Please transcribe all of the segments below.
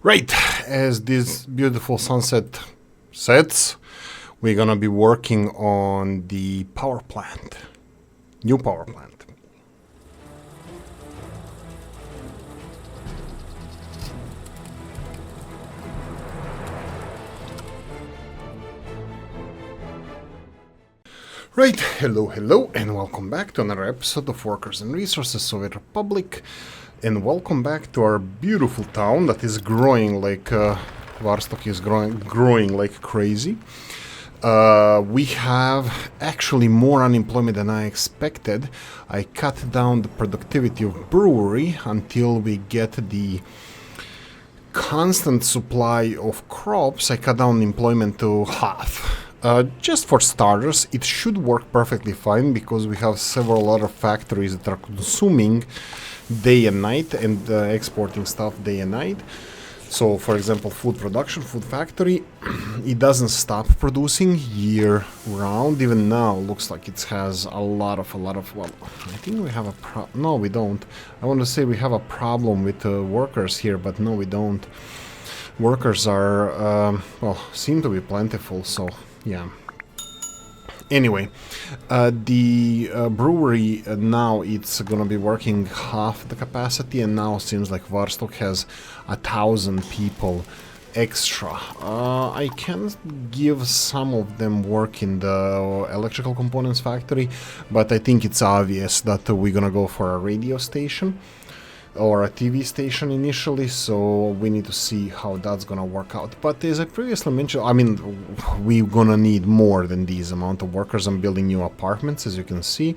Right, as this beautiful sunset sets, we're gonna be working on the power plant. New power plant. Right, hello, and welcome back to another episode of Workers and Resources Soviet Republic. And welcome back to our beautiful town that is growing like Vostok is growing like crazy. We have actually more unemployment than I expected. I cut down the productivity of brewery until we get the constant supply of crops. I cut down employment to half. Just for starters, it should work perfectly fine because we have several other factories that are consuming day and night and exporting stuff day and night. So, for example, food production, food factory, it doesn't stop producing year round. Even now, looks like it has a lot of. Well, I think we have a no, we don't. I want to say we have a problem with workers here, but no, we don't. Workers are seem to be plentiful. So yeah. Anyway, the brewery now it's gonna be working half the capacity, and now seems like Vostok has 1,000 people extra. I can give some of them work in the electrical components factory, but I think it's obvious that we're gonna go for a radio station or a TV station initially, so we need to see how that's gonna work out. But as I previously mentioned, I mean, we're gonna need more than these amount of workers. I'm building new apartments, as you can see,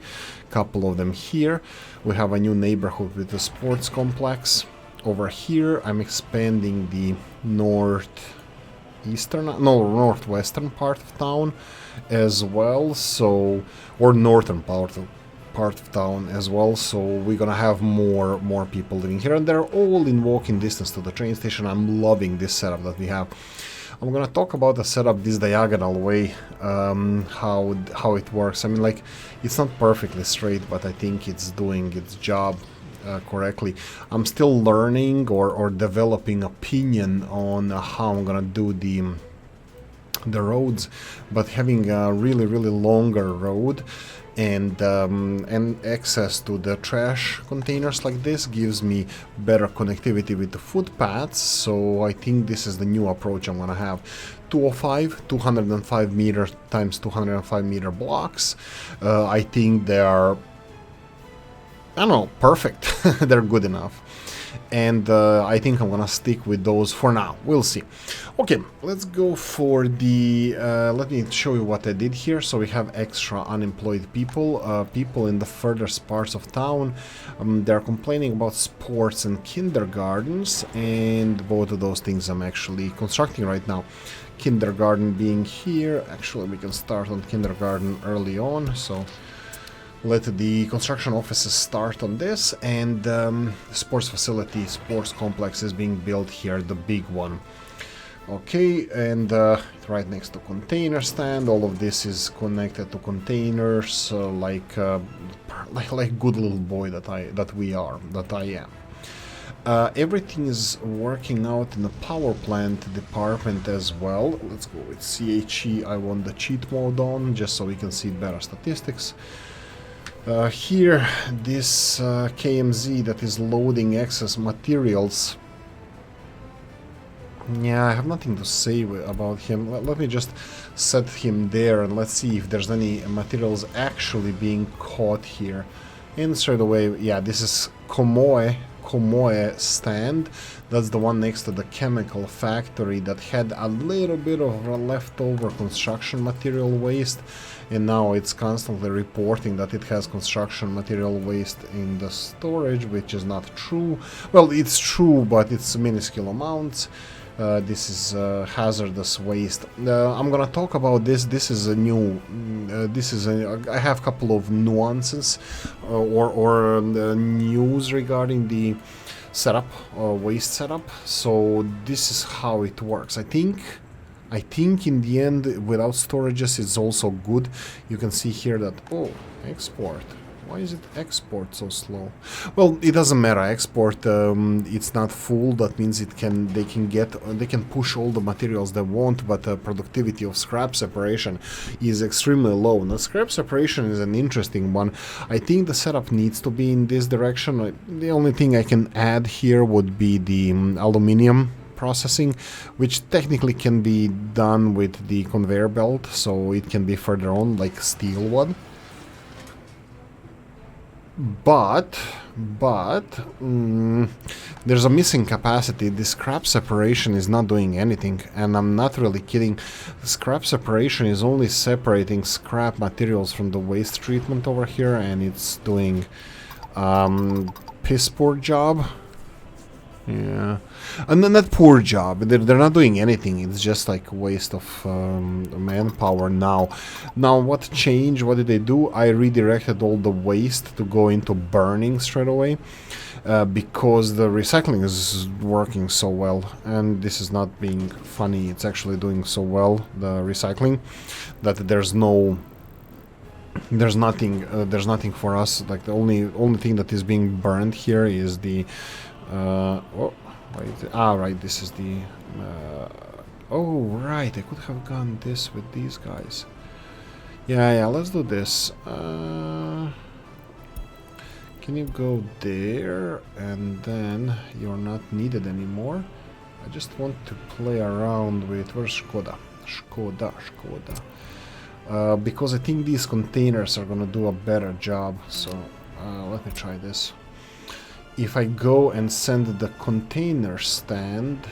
a couple of them here. We have a new neighborhood with a sports complex. Over here, I'm expanding the northwestern part of town as well, so, or northern part of town as well, so we're gonna have more people living here, and they're all in walking distance to the train station. I'm loving this setup that we have. I'm gonna talk about the setup this diagonal way, how it works. I mean, like, it's not perfectly straight, but I think it's doing its job correctly. I'm still learning or developing opinion on how I'm gonna do the roads, but having a really longer road and access to the trash containers like this gives me better connectivity with the footpaths. So I think this is the new approach I'm gonna have. 205 meter times 205 meter blocks. I think they are, I don't know, perfect. They're good enough. And I think I'm gonna stick with those for now. We'll see. Okay, let's go for the let me show you what I did here. So we have extra unemployed people, people in the furthest parts of town. They're complaining about sports and kindergartens, and both of those things I'm actually constructing right now. Kindergarten being here. Actually, we can start on kindergarten early on, so let the construction offices start on this, and sports facility, sports complex is being built here, the big one. Okay, and right next to container stand. All of this is connected to containers, like good little boy that I am. Everything is working out in the power plant department as well. Let's go with CHE. I want the cheat mode on just so we can see better statistics. Here, this KMZ that is loading excess materials. Yeah, I have nothing to say about him. Let me just set him there and let's see if there's any materials actually being caught here. And straight away, yeah, this is Komoe stand. That's the one next to the chemical factory that had a little bit of leftover construction material waste, and now it's constantly reporting that it has construction material waste in the storage, which is not true. Well, it's true, but it's minuscule amounts. This is hazardous waste. I'm gonna talk about this. This is a new. I have a couple of nuances or news regarding the setup, waste setup. So this is how it works. I think in the end, without storages, it's also good. You can see here that export. Why is it export so slow? Well, it doesn't matter. Export, it's not full. That means they can push all the materials they want, but the productivity of scrap separation is extremely low. Now, scrap separation is an interesting one. I think the setup needs to be in this direction. The only thing I can add here would be the aluminium processing, which technically can be done with the conveyor belt, so it can be further on like steel would. But there's a missing capacity. The scrap separation is not doing anything, and I'm not really kidding. Scrap separation is only separating scrap materials from the waste treatment over here, and it's doing piss poor job. Yeah, and then that poor job. They're not doing anything. It's just like a waste of manpower now. Now, what changed? What did they do? I redirected all the waste to go into burning straight away because the recycling is working so well. And this is not being funny. It's actually doing so well, the recycling, that there's nothing for us. Like the only thing that is being burned here is the right, this is the oh right, I could have gone this with these guys. Yeah, let's do this. Can you go there, and then you're not needed anymore. I just want to play around with, where's Skoda, because I think these containers are gonna do a better job. So let me try this. If I go and send the container stand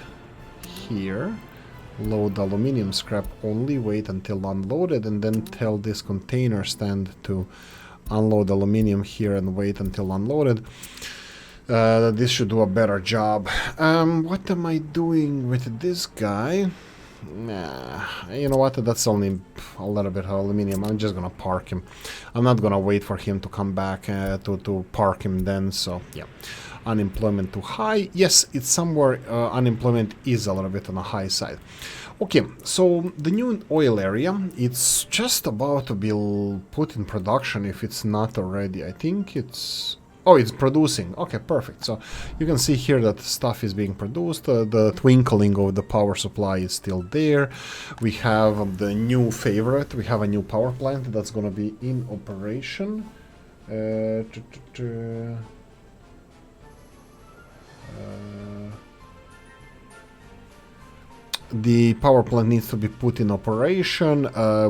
here, load aluminium scrap only, wait until unloaded, and then tell this container stand to unload aluminium here and wait until unloaded, this should do a better job. What am I doing with this guy? Nah, you know what, that's only a little bit of aluminium. I'm just gonna park him. I'm not gonna wait for him to come back to park him then, so yeah. Unemployment too high. Yes, it's somewhere, unemployment is a little bit on the high side. Okay, so the new oil area, it's just about to be put in production if it's not already. I think it's... Oh, it's producing. Okay, perfect. So you can see here that stuff is being produced. The twinkling of the power supply is still there. We have the new favorite. We have a new power plant that's going to be in operation. The power plant needs to be put in operation.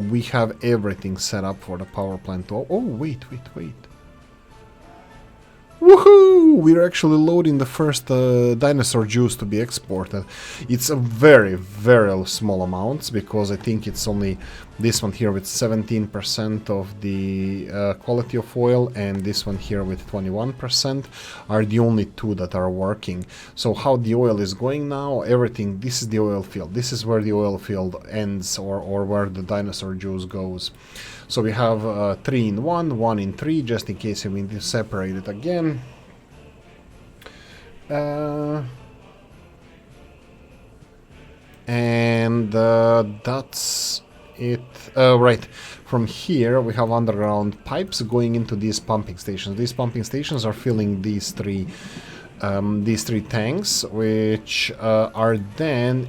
We have everything set up for the power plant. Oh, wait. Woohoo! We're actually loading the first dinosaur juice to be exported. It's a very, very small amounts, because I think it's only this one here with 17% of the quality of oil, and this one here with 21% are the only two that are working. So how the oil is going now, everything, this is the oil field. This is where the oil field ends, or where the dinosaur juice goes. So we have 3 in 1, 1 in 3, just in case we need to separate it again. And that's it. Right, from here we have underground pipes going into these pumping stations. These pumping stations are filling these three tanks, which are then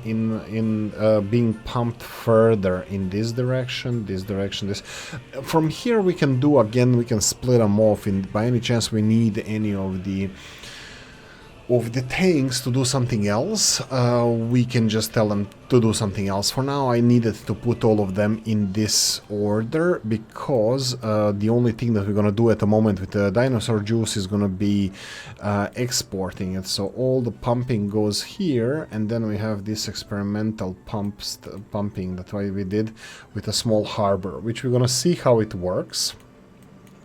being pumped further in this direction, this. From here we can do, again, we can split them off. By any chance we need any of the tanks to do something else, we can just tell them to do something else. For now, I needed to put all of them in this order, because the only thing that we're gonna do at the moment with the dinosaur juice is gonna be exporting it. So all the pumping goes here, and then we have this experimental pumping. That's why we did with a small harbor, which we're gonna see how it works.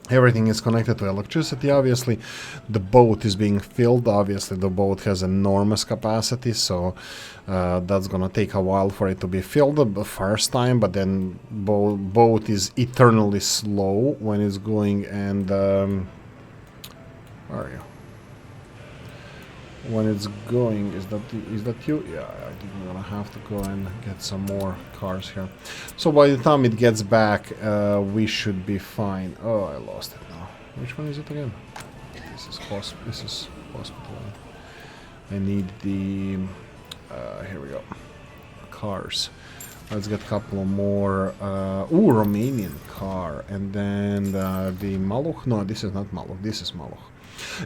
Everything is connected to electricity, obviously. The boat is being filled. Obviously, the boat has enormous capacity, so that's gonna take a while for it to be filled the first time, but then boat is eternally slow when it's going, and where are you? When it's going, is that you? Yeah, I think we're gonna have to go and get some more cars here. So by the time it gets back, we should be fine. Oh, I lost it now. Which one is it again? This is hospital. I need the... here we go. Cars. Let's get a couple more. Romanian car. And then the Maluch. No, this is not Maluch. This is Maluch.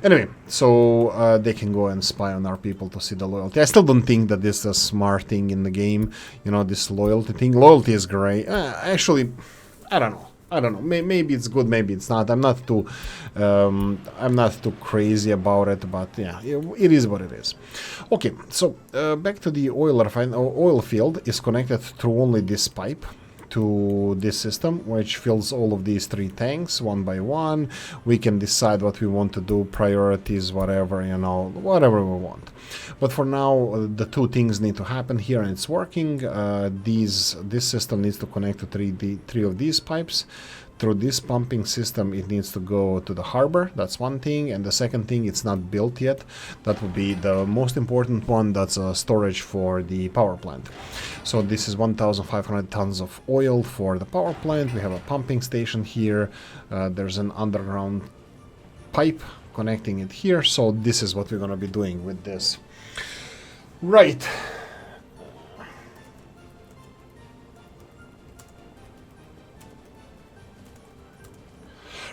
Anyway, so they can go and spy on our people to see the loyalty. I still don't think that this is a smart thing in the game. You know, this loyalty thing. Loyalty is great. Actually, I don't know. Maybe it's good, maybe it's not. I'm not too crazy about it, but yeah, it is what it is. Okay, so back to the oil field is connected through only this pipe to this system, which fills all of these 3 tanks one by one. We can decide what we want to do, priorities, whatever, you know, whatever we want. But for now, the 2 things need to happen here, and it's working. This system needs to connect to 3 of these pipes. Through this pumping system, it needs to go to the harbor. That's one thing. And the second thing, it's not built yet. That would be the most important one. That's storage for the power plant. So this is 1,500 tons of oil for the power plant. We have a pumping station here. There's an underground pipe connecting it here. So this is what we're going to be doing with this. Right.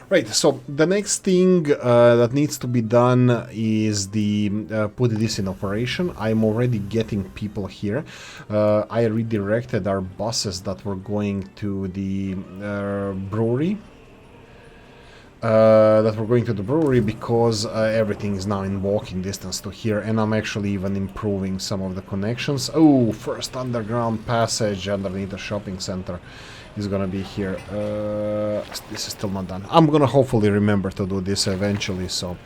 Right, so the next thing that needs to be done is the put this in operation. I'm already getting people here. I redirected our buses that were going to the brewery. Because everything is now in walking distance to here, and I'm actually even improving some of the connections. Oh, first underground passage underneath the shopping center is gonna be here. This is still not done. I'm gonna hopefully remember to do this eventually, so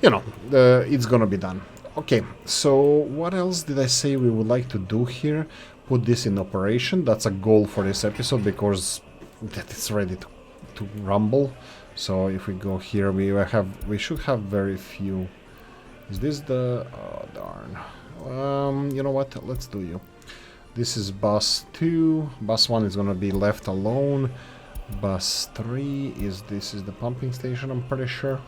you know, it's gonna be done. Okay, so what else did I say we would like to do here? Put this in operation. That's a goal for this episode, because that it's ready to rumble. So if we go here, we should have very few. Is this the... oh darn. You know what, let's do you. This is bus 2. Bus 1 is gonna be left alone. Bus 3 is... this is the pumping station, I'm pretty sure.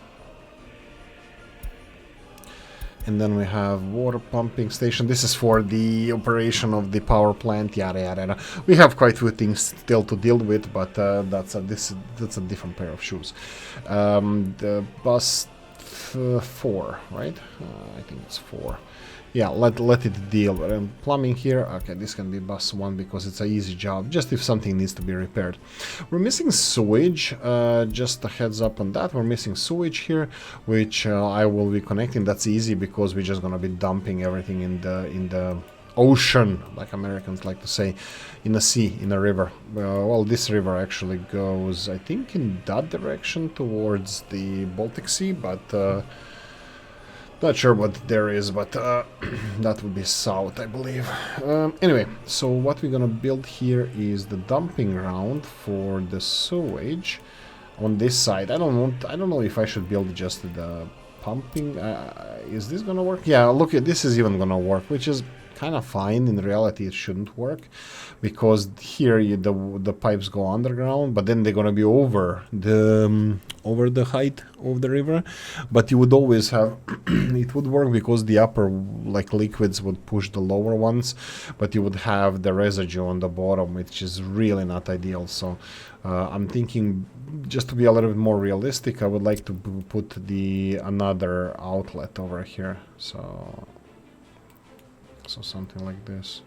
And then we have water pumping station. This is for the operation of the power plant. Yada yada yada. We have quite a few things still to deal with, but that's a different pair of shoes. The bus 4, right? I think it's 4. Yeah, let it deal. Plumbing here. Okay, this can be bus 1 because it's an easy job, just if something needs to be repaired. We're missing sewage. Just a heads up on that. We're missing sewage here, which I will be connecting. That's easy because we're just gonna be dumping everything in the ocean, like Americans like to say, in the sea, in a river. Well, this river actually goes, I think, in that direction towards the Baltic Sea, but not sure what there is, but that would be south, I believe. Anyway, so what we're gonna build here is the dumping ground for the sewage on this side. I don't know if I should build just the pumping. Is this gonna work? Yeah, look, this is even gonna work, which is kind of fine. In reality, it shouldn't work because here the pipes go underground, but then they're gonna be over the height of the river. But you would always have it would work because the upper like liquids would push the lower ones, but you would have the residue on the bottom, which is really not ideal. So I'm thinking, just to be a little bit more realistic, I would like to put another outlet over here. So something like this.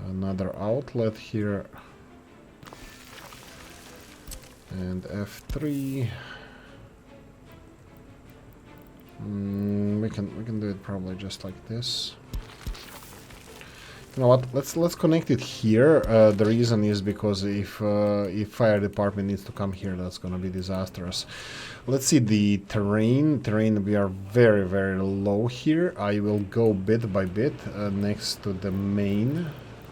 Another outlet here. And F3. We can do it probably just like this. You know what? Let's connect it here. The reason is because if fire department needs to come here, that's gonna be disastrous. Let's see the terrain. We are very, very low here. I will go bit by bit next to the main.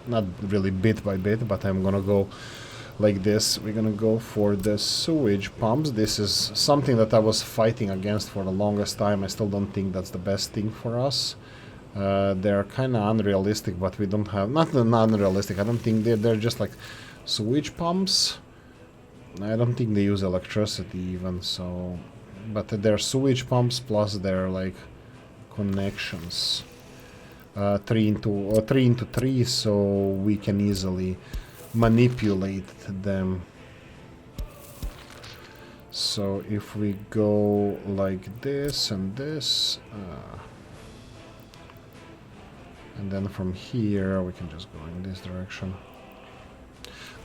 Not really bit by bit, but I'm gonna go like this. We're gonna go for the sewage pumps. This is something that I was fighting against for the longest time. I still don't think that's the best thing for us. They're kind of unrealistic, but we don't have... not unrealistic, I don't think they're just like sewage pumps. I don't think they use electricity even, so... But they're sewage pumps plus their, like, connections. 3 into 3, so we can easily manipulate them. So if we go like this and this, and then from here we can just go in this direction.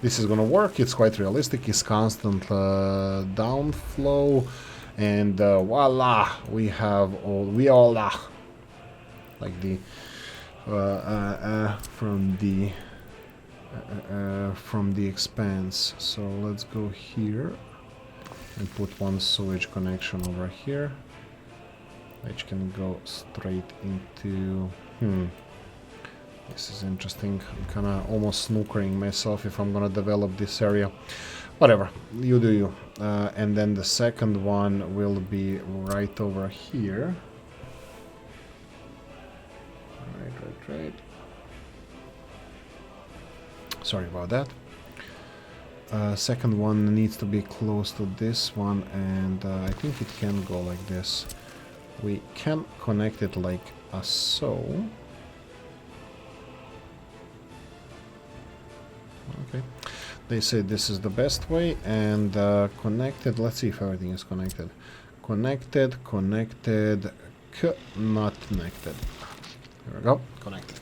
This is gonna work. It's quite realistic. It's constant downflow, and voila, we have all like the from the expanse. So let's go here and put one sewage connection over here, which can go straight into... This is interesting. I'm kind of almost snookering myself if I'm gonna develop this area. Whatever, you do you. And then the second one will be right over here. Right. Sorry about that. Second one needs to be close to this one, and I think it can go like this. We can connect it like so. Okay. They say this is the best way, and connected. Let's see if everything is connected. Connected, not connected. There we go.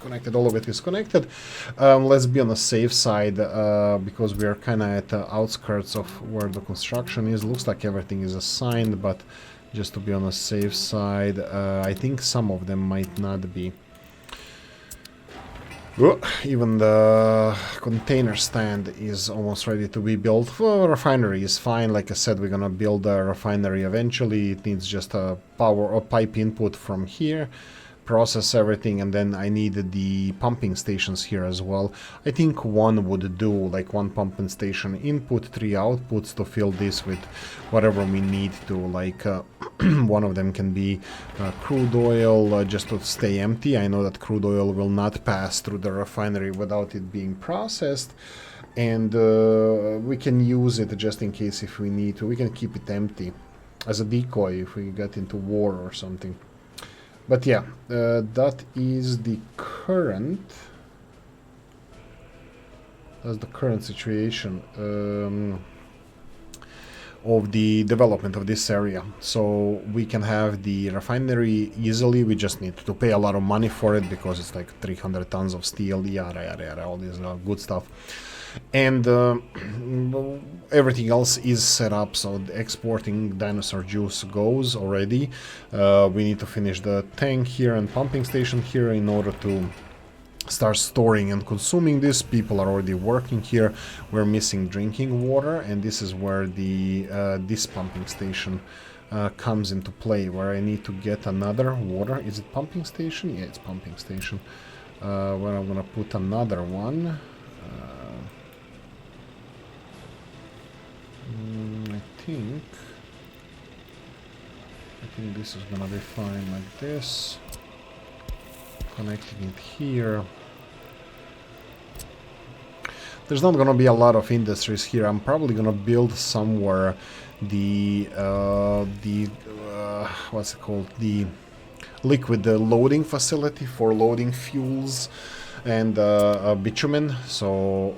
Connected. All of it is connected. Let's be on the safe side because we are kind of at the outskirts of where the construction is. Looks like everything is assigned, but just to be on the safe side, I think some of them might not be. Even the container stand is almost ready to be built. Well, refinery is fine. Like I said, we're gonna build a refinery eventually. It needs just a power or pipe input from here, process everything, and then I needed the pumping stations here as well. I think one would do, like one pumping station input, 3 outputs to fill this with whatever we need to, like one of them can be crude oil, just to stay empty. I know that crude oil will not pass through the refinery without it being processed, and we can use it just in case if we need to. We can keep it empty as a decoy if we get into war or something. But yeah, that is the current. That's the current situation of the development of this area. So we can have the refinery easily. We just need to pay a lot of money for it because it's like 300 tons of steel, yada, all this good stuff. And everything else is set up, so the exporting dinosaur juice goes already. We need to finish the tank here and pumping station here in order to start storing and consuming this. People are already working here. We're missing drinking water, and this is where the this pumping station comes into play, where I need to get another water. Is it pumping station? Yeah, it's pumping station. Where I'm gonna put another one. I think this is gonna be fine like this. Connecting it here. There's not gonna be a lot of industries here. I'm probably gonna build somewhere the what's it called? The liquid loading facility for loading fuels and bitumen. So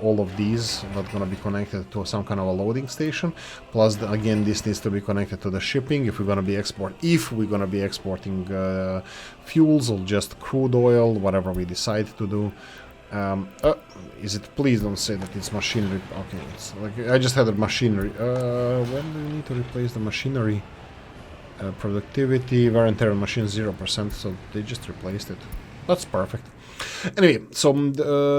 all of these are going to be connected to some kind of a loading station. Plus, again, this needs to be connected to the shipping if we're going to be exporting fuels or just crude oil, whatever we decide to do. Is it? Please don't say that it's machinery. Okay, it's like I just had a machinery. When do we need to replace the machinery? Productivity, wear and tear on machine 0%. So they just replaced it. That's perfect. Anyway, so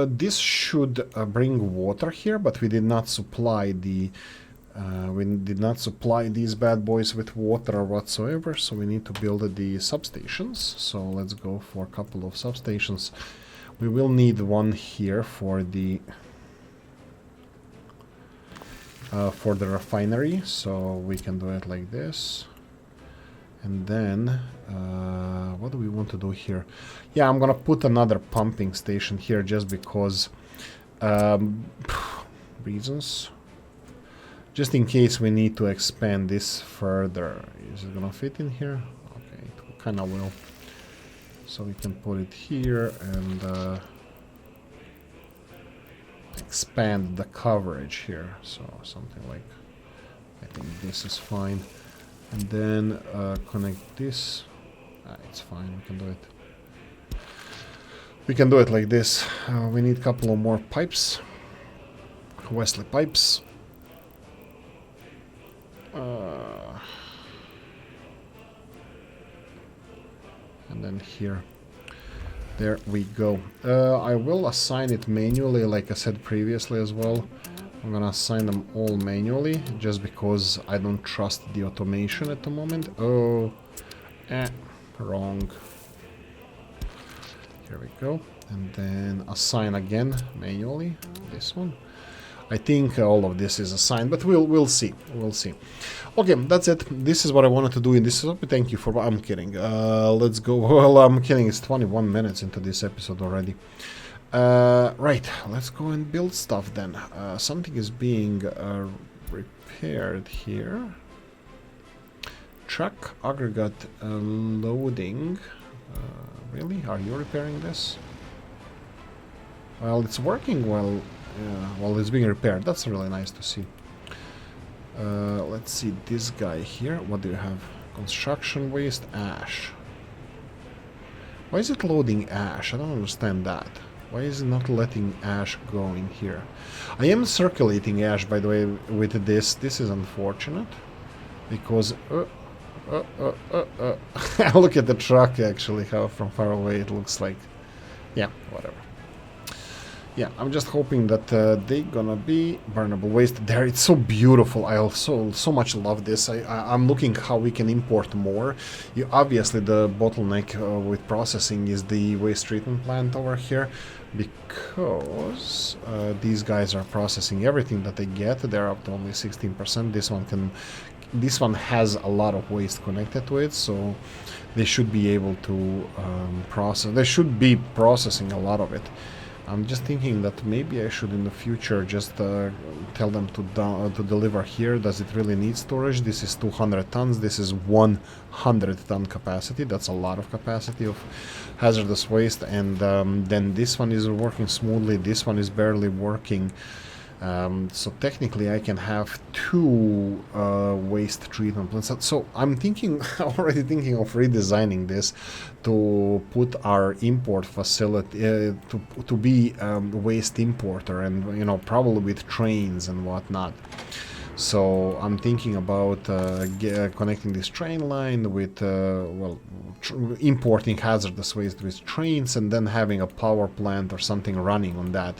this should bring water here, but we did not supply these bad boys with water whatsoever. So we need to build the substations. So let's go for a couple of substations. We will need one here for the refinery, so we can do it like this. And then, what do we want to do here? Yeah, I'm gonna put another pumping station here just because reasons. Just in case we need to expand this further. Is it gonna fit in here? Okay, it kinda will. So we can put it here and expand the coverage here. So something like, I think this is fine. And then connect this. It's fine, we can do it. We can do it like this. We need a couple of more pipes. Wesley pipes. And then here. There we go. I will assign it manually, like I said previously as well. I'm gonna assign them all manually, just because I don't trust the automation at the moment. Oh, wrong. Here we go. And then assign again manually this one. I think all of this is assigned, but we'll see. We'll see. Okay, that's it. This is what I wanted to do in this episode. Thank you for. I'm kidding. Let's go. Well, I'm kidding. It's 21 minutes into this episode already. Right. Let's go and build stuff then. Something is being repaired here. Truck aggregate loading. Really? Are you repairing this? Well, it's working well. Yeah, well, it's being repaired. That's really nice to see. Let's see this guy here. What do you have? Construction waste, ash. Why is it loading ash? I don't understand that. Why is it not letting ash go in here? I am circulating ash, by the way, with this. This is unfortunate. Because... look at the truck, actually, how from far away it looks like. Yeah, whatever. Yeah, I'm just hoping that they're gonna be burnable waste. There, it's so beautiful. I also so much love this. I'm looking how we can import more. Obviously, the bottleneck with processing is the waste treatment plant over here, because these guys are processing everything that they get. They're up to only 16%. This one has a lot of waste connected to it, so they should be able to process. They should be processing a lot of it. I'm just thinking that maybe I should in the future just tell them to deliver here. Does it really need storage? This is 200 tons. This is 100 ton capacity. That's a lot of capacity of hazardous waste. And then this one is working smoothly. This one is barely working. So technically I can have 2 waste treatment plants. So I'm already thinking of redesigning this to put our import facility to be waste importer, and you know, probably with trains and whatnot. So I'm thinking about connecting this train line with importing hazardous waste with trains, and then having a power plant or something running on that.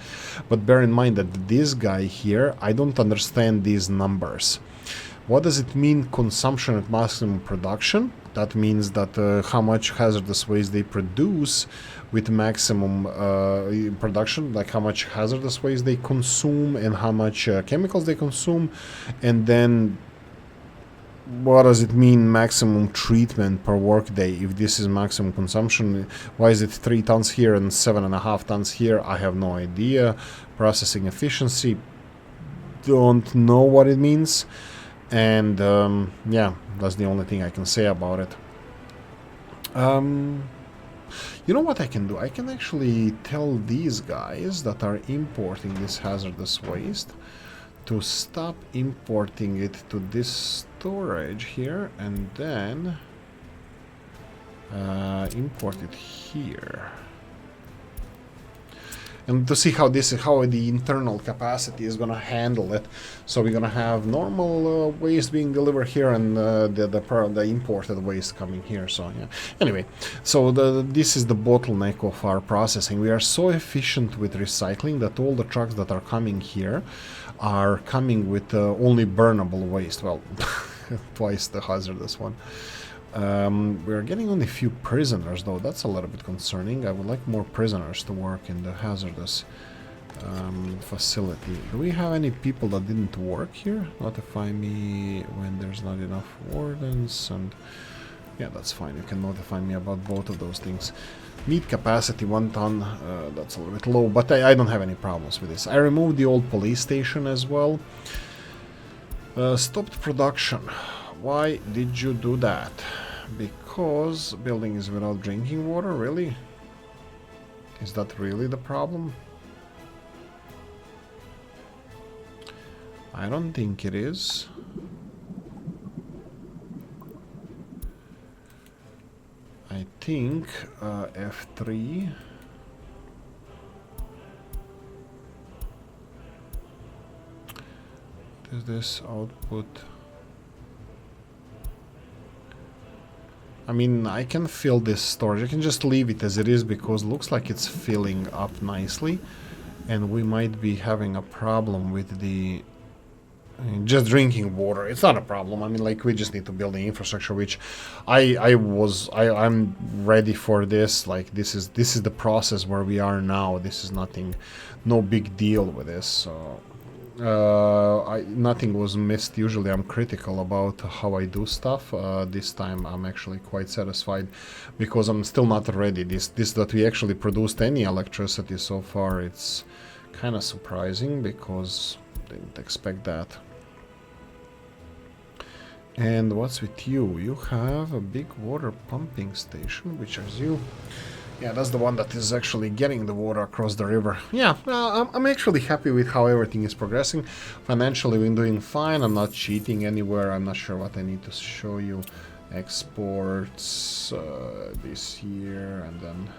But bear in mind that this guy here, I don't understand these numbers. What does it mean, consumption at maximum production? That means that how much hazardous waste they produce with maximum production, like how much hazardous waste they consume and how much chemicals they consume. And then what does it mean, maximum treatment per workday? If this is maximum consumption, why is it 3 tons here and 7.5 tons here? I have no idea. Processing efficiency, don't know what it means. And yeah, that's the only thing I can say about it. You know what I can do? I can actually tell these guys that are importing this hazardous waste to stop importing it to this storage here, and then import it here. And to see how the internal capacity is gonna handle it. So we're gonna have normal waste being delivered here, and the imported waste coming here. So yeah. Anyway, so this is the bottleneck of our processing. We are so efficient with recycling that all the trucks that are coming here are coming with only burnable waste. Well, twice the hazardous one. We're getting only a few prisoners, though. That's a little bit concerning. I would like more prisoners to work in the hazardous facility. Do we have any people that didn't work here? Notify me when there's not enough wardens. And yeah, that's fine. You can notify me about both of those things. Meat capacity 1 ton. That's a little bit low, but I don't have any problems with this. I removed the old police station as well. Stopped production. Why did you do that? Because building is without drinking water, really? Is that really the problem? I don't think it is. I think F3. What is this output? I mean, I can fill this storage. I can just leave it as it is because it looks like it's filling up nicely. And we might be having a problem with the... just drinking water. It's not a problem. I mean, like, we just need to build the infrastructure, which I'm ready for this. Like, this is the process where we are now. This is nothing, no big deal with this. So... nothing was missed. Usually I'm critical about how I do stuff. This time I'm actually quite satisfied because I'm still not ready. This that we actually produced any electricity so far, it's kind of surprising because I didn't expect that. And what's with you? You have a big water pumping station, which is you. Yeah, that's the one that is actually getting the water across the river. Yeah, I'm actually happy with how everything is progressing. Financially, we're doing fine. I'm not cheating anywhere. I'm not sure what I need to show you. Exports this year and then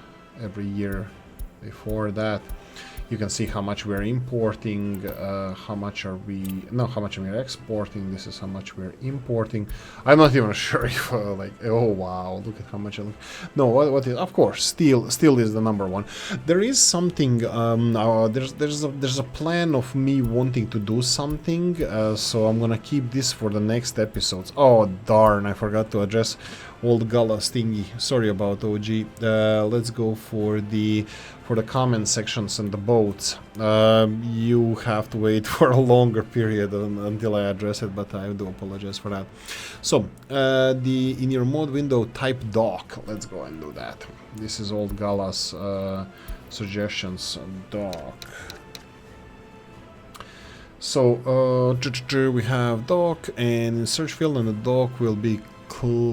every year before that. You can see how much we're importing, how much are we're exporting. This is how much we're importing. I'm not even sure if like, oh wow, look at how much I look. No, what is, of course, steel is the number one. There is something, there's a plan of me wanting to do something, so I'm gonna keep this for the next episodes. Oh darn, I forgot to address old Gala's thingy. Sorry about OG. Let's go for the comment sections and the boats. You have to wait for a longer period until I address it, but I do apologize for that. So, in your mod window, type dock. Let's go and do that. This is old Gala's suggestions. Dock. So, we have dock, and in search field, and the dock will be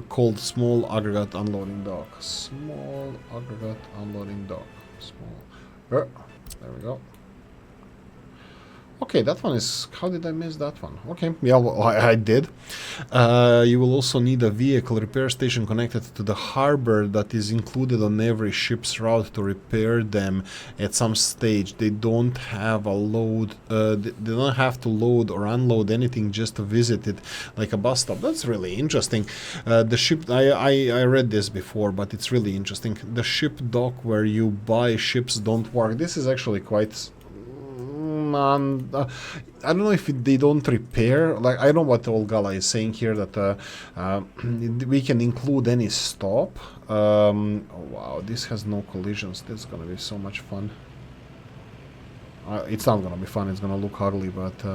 called small aggregate unloading dock. Small aggregate unloading dock. Small. There we go. Okay, that one is... How did I miss that one? Okay, yeah, well, I did. You will also need a vehicle repair station connected to the harbor that is included on every ship's route to repair them at some stage. They don't have a load... they don't have to load or unload anything just to visit it like a bus stop. That's really interesting. The ship... I read this before, but it's really interesting. The ship dock where you buy ships don't work. This is actually quite... I don't know if they don't repair. Like, I don't know what old Gala is saying here, that we can include any stop. Oh, wow, this has no collisions. This is gonna be so much fun. It's not gonna be fun, it's gonna look ugly, but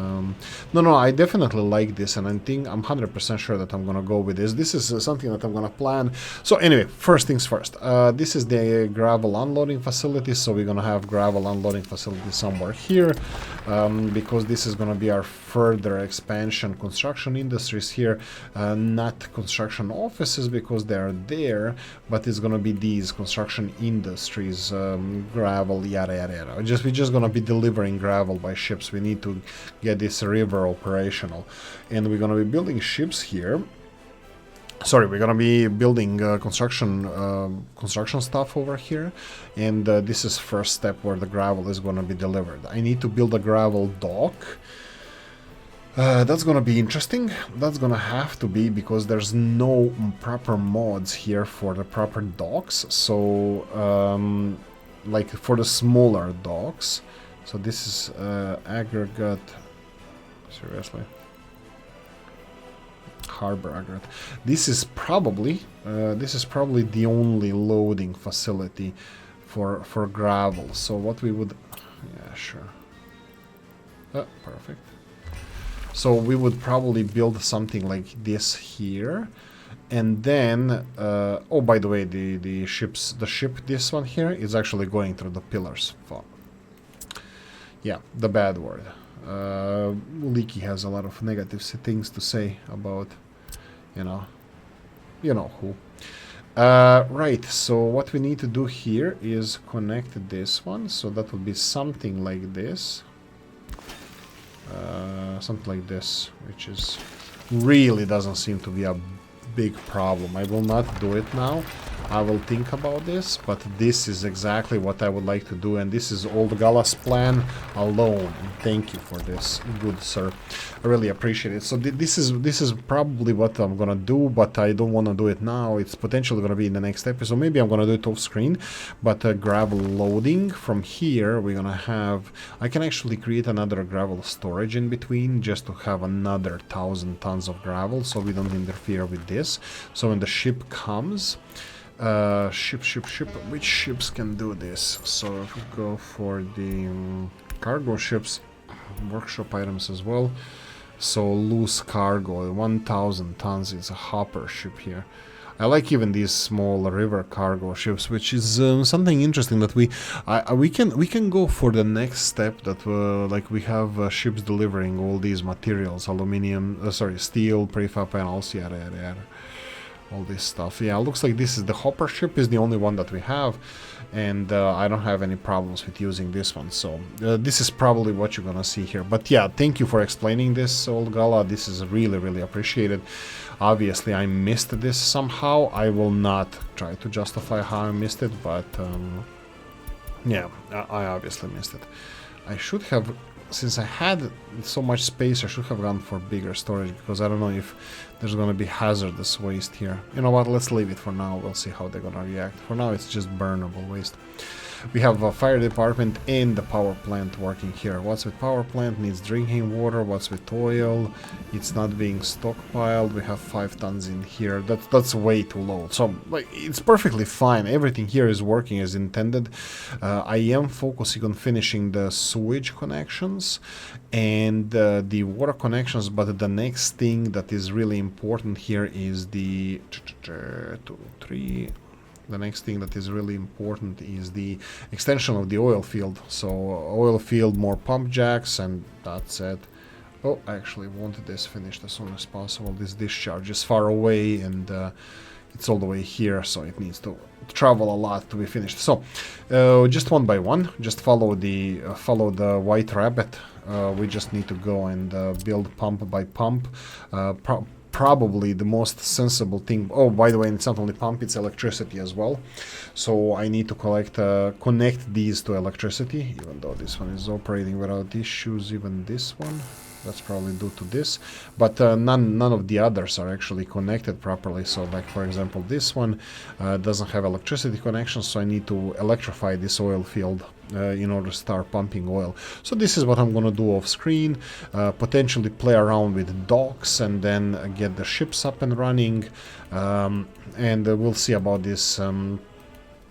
no, I definitely like this, and I think I'm 100% sure that I'm gonna go with this. This is something that I'm gonna plan. So anyway, first things first, this is the gravel unloading facility, so we're gonna have gravel unloading facility somewhere here, because this is gonna be our further expansion. Construction industries here, not construction offices because they are there, but it's gonna be these construction industries, gravel, yada yada yada. We're just gonna be delivering gravel by ships. We need to get this river operational, and we're gonna be building ships here. Sorry, we're gonna be building construction stuff over here, and this is first step where the gravel is gonna be delivered. I need to build a gravel dock. That's gonna be interesting. That's gonna have to be, because there's no proper mods here for the proper docks. So, like for the smaller docks. So this is aggregate. Seriously. Harbor aggregate. This is probably the only loading facility for gravel. So what we would, yeah, sure. Perfect. So we would probably build something like this here, and then oh, by the way, the ship, this one here is actually going through the pillars. Yeah, the bad word. Oolykee has a lot of negative things to say about, you know who. Right, so what we need to do here is connect this one, so that will be something like this. Something like this, which is really doesn't seem to be a big problem. I will not do it now. I will think about this, but this is exactly what I would like to do, and this is Old Gala's plan alone. And thank you for this, good sir. I really appreciate it. So this is probably what I'm gonna do, but I don't want to do it now. It's potentially gonna be in the next episode. Maybe I'm gonna do it off screen, but gravel loading from here. We're gonna have. I can actually create another gravel storage in between, just to have another 1,000 tons of gravel, so we don't interfere with this. So when the ship comes. Ship. Which ships can do this? So if we go for the cargo ships, workshop items as well. So loose cargo, 1,000 tons. It's a hopper ship here. I like even these small river cargo ships, which is something interesting that we can go for the next step. That like we have ships delivering all these materials, aluminium, steel, prefab panels, yada. All this stuff. Yeah, looks like this is the hopper ship is the only one that we have, and I don't have any problems with using this one. So this is probably what you're gonna see here. But yeah, thank you for explaining this, Old Gala. This is really appreciated. Obviously, I missed this somehow. I will not try to justify how I missed it, but yeah, I obviously missed it. I should have. Since I had so much space, I should have gone for bigger storage, because I don't know if there's gonna be hazardous waste here. You know what, let's leave it for now, we'll see how they're gonna react. For now, it's just burnable waste. We have a fire department and the power plant working here. What's with power plant? Needs drinking water. What's with oil? It's not being stockpiled. We have 5 tons in here. That's way too low. So like, it's perfectly fine. Everything here is working as intended. I am focusing on finishing the sewage connections and the water connections, but the next thing that is really important here is the 2, 3. The next thing that is really important is the extension of the oil field. So oil field, more pump jacks, and that's it. Oh, I actually wanted this finished as soon as possible. This discharge is far away, and it's all the way here, so it needs to travel a lot to be finished. So just one by one, just follow the white rabbit. We just need to go and build pump by pump. Probably the most sensible thing. Oh, by the way, it's not only pump, it's electricity as well. So I need to connect these to electricity, even though this one is operating without issues. Even this one, that's probably due to this, but none of the others are actually connected properly. So like, for example, this one doesn't have electricity connection, so I need to electrify this oil field in order to start pumping oil. So this is what I'm gonna do off screen, potentially play around with docks and then get the ships up and running, and we'll see about this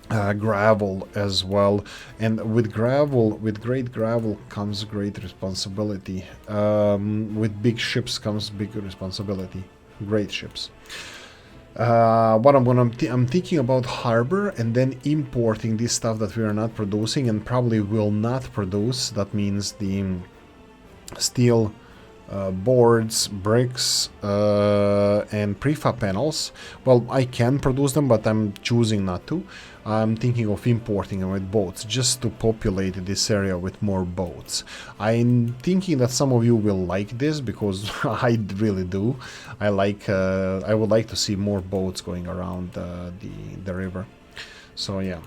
gravel as well. And with great gravel comes great responsibility. With big ships comes big responsibility. Great ships. What I'm thinking about harbor and then importing this stuff that we are not producing and probably will not produce. That means the steel boards, bricks, and prefab panels. Well, I can produce them, but I'm choosing not to. I'm thinking of importing them with boats, just to populate this area with more boats. I'm thinking that some of you will like this, because I really do. I would like to see more boats going around the river. So yeah,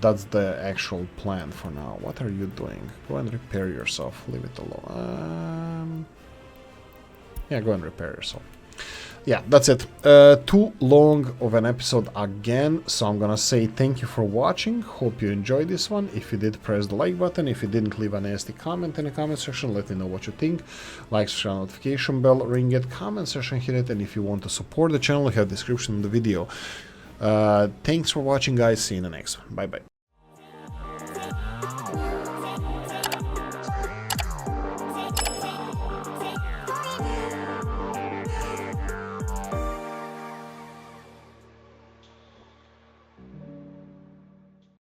that's the actual plan for now. What are you doing? Go and repair yourself. Leave it alone. Yeah, go and repair yourself. Yeah, that's it. Too long of an episode again, so I'm gonna say thank you for watching. Hope you enjoyed this one. If you did, press the like button. If you didn't, leave a nasty comment in the comment section. Let me know what you think. Like, share, notification bell, ring it, comment section, hit it. And if you want to support the channel, I have a description in the video. Thanks for watching, guys. See you in the next one. Bye bye.